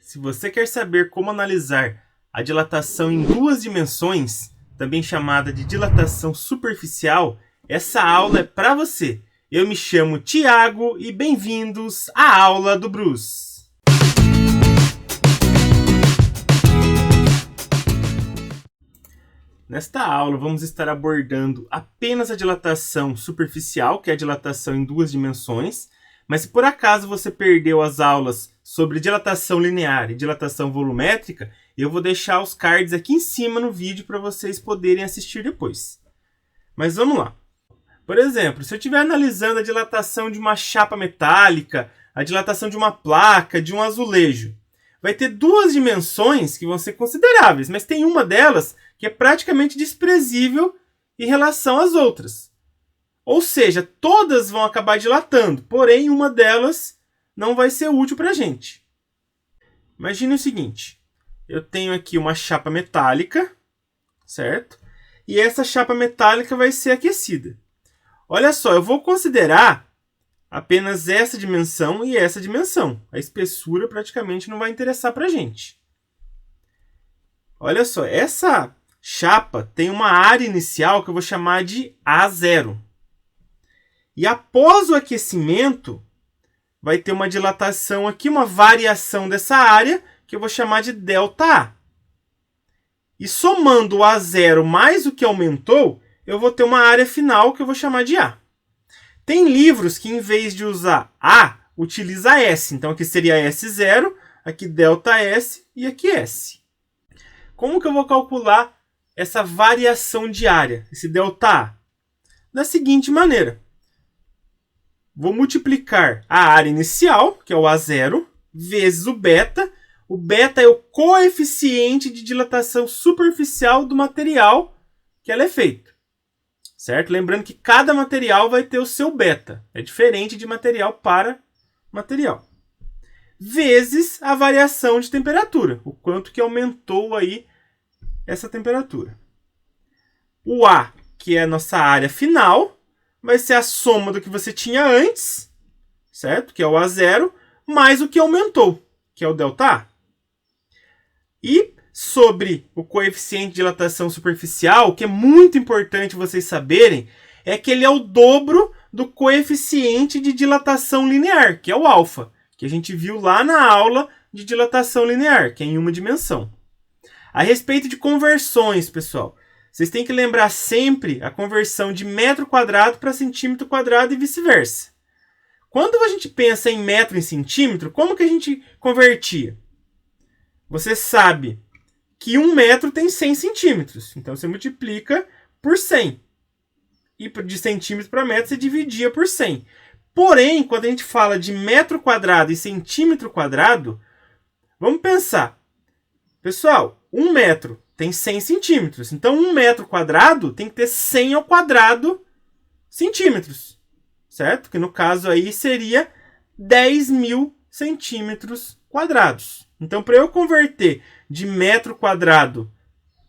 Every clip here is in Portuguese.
Se você quer saber como analisar a dilatação em duas dimensões, também chamada de dilatação superficial, essa aula é para você. Eu me chamo Tiago e bem-vindos à aula do Bruce. Nesta aula vamos estar abordando apenas a dilatação superficial, que é a dilatação em duas dimensões, mas se por acaso você perdeu as aulas sobre dilatação linear e dilatação volumétrica, eu vou deixar os cards aqui em cima no vídeo para vocês poderem assistir depois. Mas vamos lá. Por exemplo, se eu estiver analisando a dilatação de uma chapa metálica, a dilatação de uma placa, de um azulejo, vai ter duas dimensões que vão ser consideráveis, mas tem uma delas que é praticamente desprezível em relação às outras. Ou seja, todas vão acabar dilatando, porém uma delas não vai ser útil para a gente. Imagine o seguinte, eu tenho aqui uma chapa metálica, certo? E essa chapa metálica vai ser aquecida. Olha só, eu vou considerar apenas essa dimensão e essa dimensão. A espessura praticamente não vai interessar para a gente. Olha só, essa chapa tem uma área inicial que eu vou chamar de A0. E após o aquecimento, vai ter uma dilatação aqui, uma variação dessa área, que eu vou chamar de ΔA. E somando o A0 mais o que aumentou, eu vou ter uma área final que eu vou chamar de A. Tem livros que, em vez de usar A, utiliza S. Então, aqui seria S0, aqui ΔS e aqui S. Como que eu vou calcular essa variação de área, esse ΔA? Da seguinte maneira. Vou multiplicar a área inicial, que é o A0, vezes o beta. O beta é o coeficiente de dilatação superficial do material que ela é feita. Certo? Lembrando que cada material vai ter o seu beta. É diferente de material para material. Vezes a variação de temperatura. O quanto que aumentou aí essa temperatura. O A, que é a nossa área final, vai ser a soma do que você tinha antes, certo? Que é o A0, mais o que aumentou, que é o ΔA. E sobre o coeficiente de dilatação superficial, o que é muito importante vocês saberem, é que ele é o dobro do coeficiente de dilatação linear, que é o alfa, que a gente viu lá na aula de dilatação linear, que é em uma dimensão. A respeito de conversões, pessoal, vocês têm que lembrar sempre a conversão de metro quadrado para centímetro quadrado e vice-versa. Quando a gente pensa em metro em centímetro, como que a gente convertia? Você sabe que 1 metro tem 100 centímetros. Então, você multiplica por 100. E de centímetro para metro, você dividia por 100. Porém, quando a gente fala de metro quadrado e centímetro quadrado, vamos pensar. Pessoal, 1 metro tem 100 centímetros. Então, 1 metro quadrado tem que ter 100 ao quadrado centímetros. Certo? Que no caso aí seria 10.000 centímetros quadrados. Então, para eu converter de metro quadrado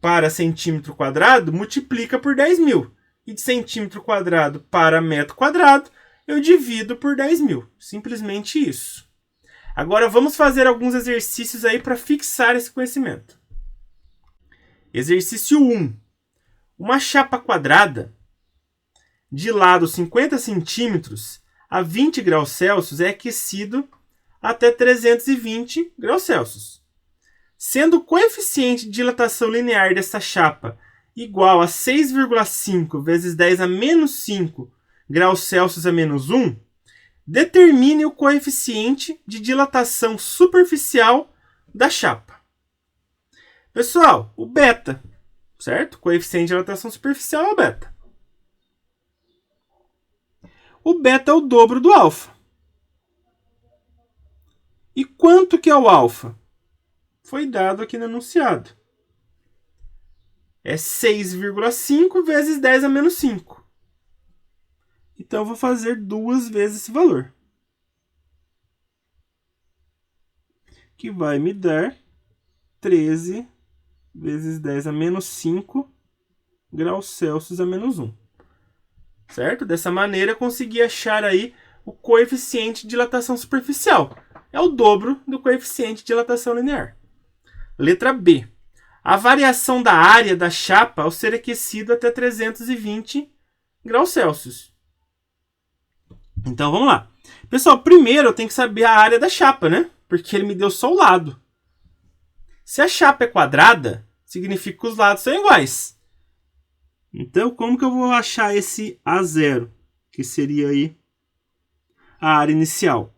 para centímetro quadrado, multiplica por 10.000. E de centímetro quadrado para metro quadrado, eu divido por 10.000. Simplesmente isso. Agora, vamos fazer alguns exercícios aí para fixar esse conhecimento. Exercício 1. Uma chapa quadrada de lado 50 centímetros a 20 graus Celsius é aquecido até 320 graus Celsius. Sendo o coeficiente de dilatação linear dessa chapa igual a 6,5 vezes 10 a menos 5 graus Celsius a menos 1, determine o coeficiente de dilatação superficial da chapa. Pessoal, o beta, certo? O coeficiente de dilatação superficial é o beta. O beta é o dobro do alfa. E quanto que é o alfa? Foi dado aqui no enunciado. É 6,5 vezes 10 a menos 5. Então, eu vou fazer 2 vezes esse valor. Que vai me dar 13 vezes 10 a menos 5 graus Celsius a menos 1. Certo? Dessa maneira, eu consegui achar aí o coeficiente de dilatação superficial. É o dobro do coeficiente de dilatação linear. Letra B. A variação da área da chapa ao ser aquecido até 320 graus Celsius. Então, vamos lá. Pessoal, primeiro eu tenho que saber a área da chapa, né? Porque ele me deu só o lado. Se a chapa é quadrada, significa que os lados são iguais. Então, como que eu vou achar esse A0? Que seria aí a área inicial.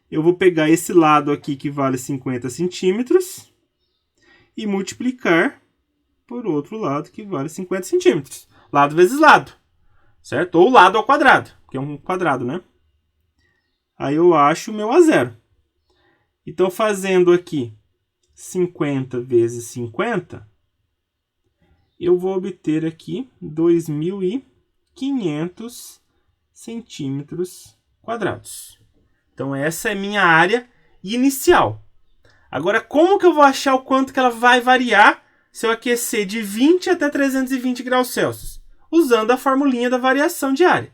Eu vou pegar esse lado aqui que vale 50 centímetros e multiplicar por outro lado que vale 50 centímetros. Lado vezes lado, certo? Ou lado ao quadrado, que é um quadrado, né? Aí eu acho o meu A0. Então, fazendo aqui 50 vezes 50, eu vou obter aqui 2.500 centímetros quadrados. Então, essa é minha área inicial. Agora, como que eu vou achar o quanto que ela vai variar se eu aquecer de 20 até 320 graus Celsius? Usando a formulinha da variação de área.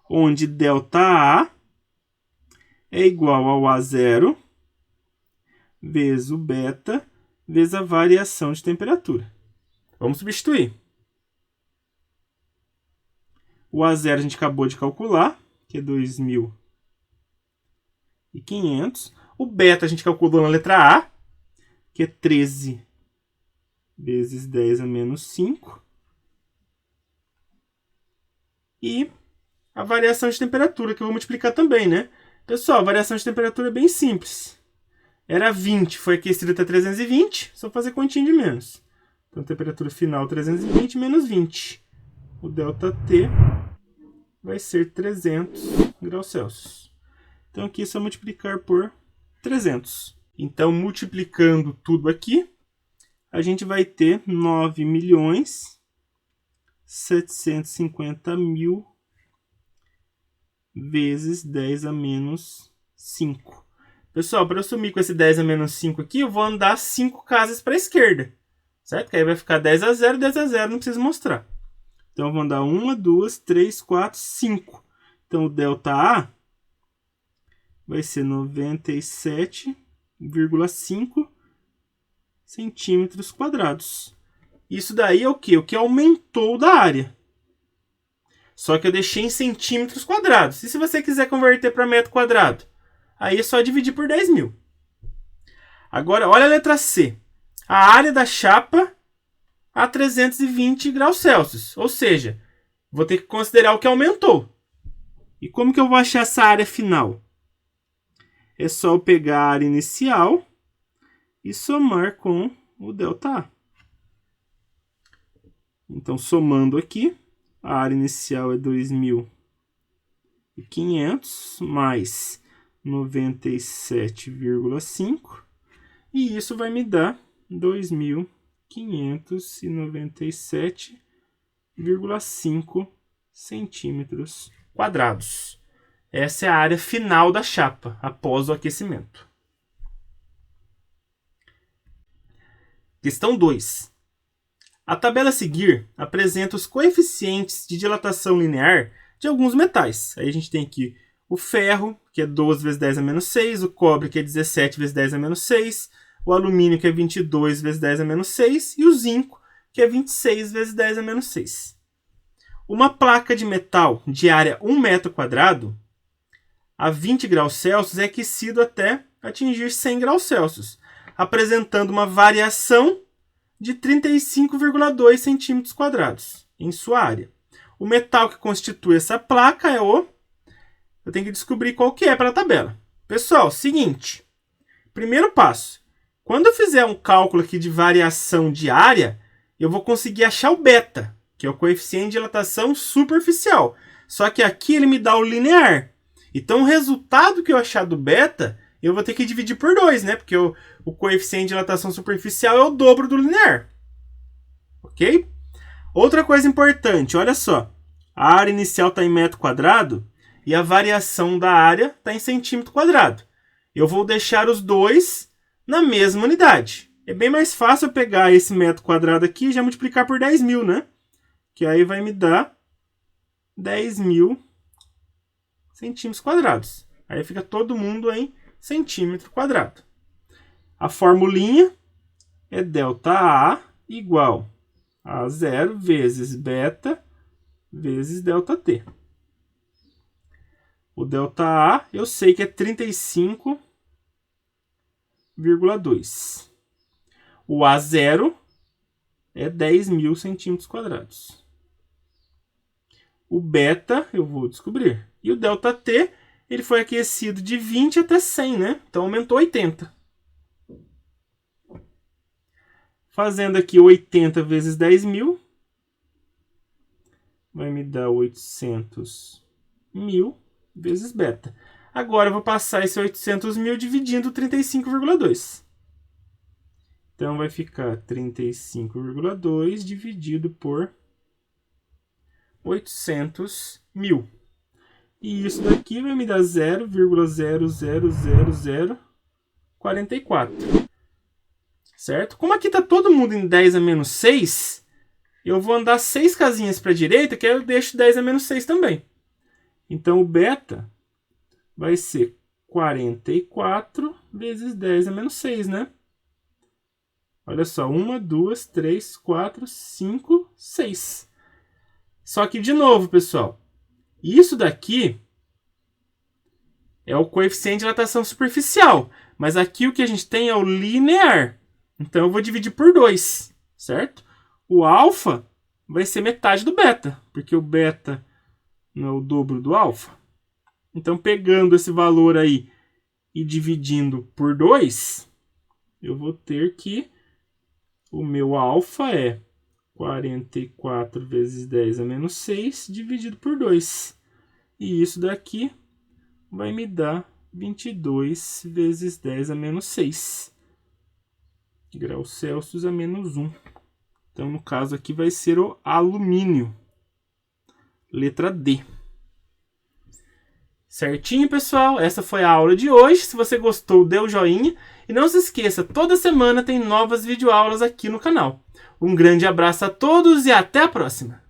Onde ΔA é igual ao A0 vezes o beta vezes a variação de temperatura. Vamos substituir. O A0 a gente acabou de calcular, que é 2.500. O beta a gente calculou na letra A, que é 13 vezes 10 a menos 5. E a variação de temperatura, que eu vou multiplicar também, né? Pessoal, a variação de temperatura é bem simples. Era 20, foi aquecido até 320, só fazer continha de menos. Então, temperatura final 320 menos 20. O ΔT vai ser 300 graus Celsius. Então, aqui é só multiplicar por 300. Então, multiplicando tudo aqui, a gente vai ter 9.750.000 vezes 10 a menos 5. Pessoal, para eu sumir com esse 10 a menos 5 aqui, eu vou andar 5 casas para a esquerda. Certo? Que aí vai ficar 10 a 0, 10 a 0, não preciso mostrar. Então, eu vou andar 1, 2, 3, 4, 5. Então, o ΔA vai ser 97,5 centímetros quadrados. Isso daí é o quê? O que aumentou da área. Só que eu deixei em centímetros quadrados. E se você quiser converter para metro quadrado? Aí é só dividir por 10.000. Agora, olha a letra C. A área da chapa a 320 graus Celsius. Ou seja, vou ter que considerar o que aumentou. E como que eu vou achar essa área final? É só eu pegar a área inicial e somar com o ΔA. Então, somando aqui, a área inicial é 2.500 mais 97,5. E isso vai me dar 2.597,5 centímetros quadrados. Essa é a área final da chapa, após o aquecimento. Questão 2. A tabela a seguir apresenta os coeficientes de dilatação linear de alguns metais. Aí a gente tem aqui o ferro, que é 12 vezes 10 a menos 6, o cobre, que é 17 vezes 10 a menos 6, o alumínio, que é 22 vezes 10 a menos 6, e o zinco, que é 26 vezes 10 a menos 6. Uma placa de metal de área 1 metro quadrado a 20 graus Celsius é aquecido até atingir 100 graus Celsius, apresentando uma variação de 35,2 centímetros quadrados em sua área. O metal que constitui essa placa é o... Eu tenho que descobrir qual que é para a tabela. Pessoal, seguinte. Primeiro passo. Quando eu fizer um cálculo aqui de variação de área, eu vou conseguir achar o beta, que é o coeficiente de dilatação superficial. Só que aqui ele me dá o linear. Então, o resultado que eu achar do beta, eu vou ter que dividir por 2, né? Porque o coeficiente de dilatação superficial é o dobro do linear. Ok? Outra coisa importante, olha só. A área inicial está em metro quadrado e a variação da área está em centímetro quadrado. Eu vou deixar os dois na mesma unidade. É bem mais fácil eu pegar esse metro quadrado aqui e já multiplicar por 10.000, né? Que aí vai me dar 10.000 centímetros quadrados. Aí fica todo mundo em centímetro quadrado. A formulinha é ΔA igual a 0 vezes beta vezes ΔT. O ΔA eu sei que é 35,2. O A0 é 10.000 centímetros quadrados. O beta eu vou descobrir. E o ΔT, ele foi aquecido de 20 até 100, né? Então aumentou 80. Fazendo aqui 80 vezes 10.000, vai me dar 800.000 vezes beta. Agora eu vou passar esse 800.000 dividindo 35,2. Então vai ficar 35,2 dividido por 800.000. E isso daqui vai me dar 0,00044. Certo? Como aqui está todo mundo em 10 a menos 6, eu vou andar 6 casinhas para a direita, que aí eu deixo 10 a menos 6 também. Então o beta vai ser 44 vezes 10 a menos 6, né? Olha só, 1, 2, 3, 4, 5, 6. Só que, de novo, pessoal, isso daqui é o coeficiente de dilatação superficial. Mas aqui o que a gente tem é o linear. Então eu vou dividir por 2, certo? O alfa vai ser metade do beta, porque o beta não é o dobro do alfa. Então, pegando esse valor aí e dividindo por 2, eu vou ter que o meu alfa é 44 vezes 10 a menos 6 dividido por 2. E isso daqui vai me dar 22 vezes 10 a menos 6. Graus Celsius a menos 1. Então, no caso aqui, vai ser o alumínio. Letra D. Certinho, pessoal? Essa foi a aula de hoje. Se você gostou, dê o joinha. E não se esqueça, toda semana tem novas videoaulas aqui no canal. Um grande abraço a todos e até a próxima!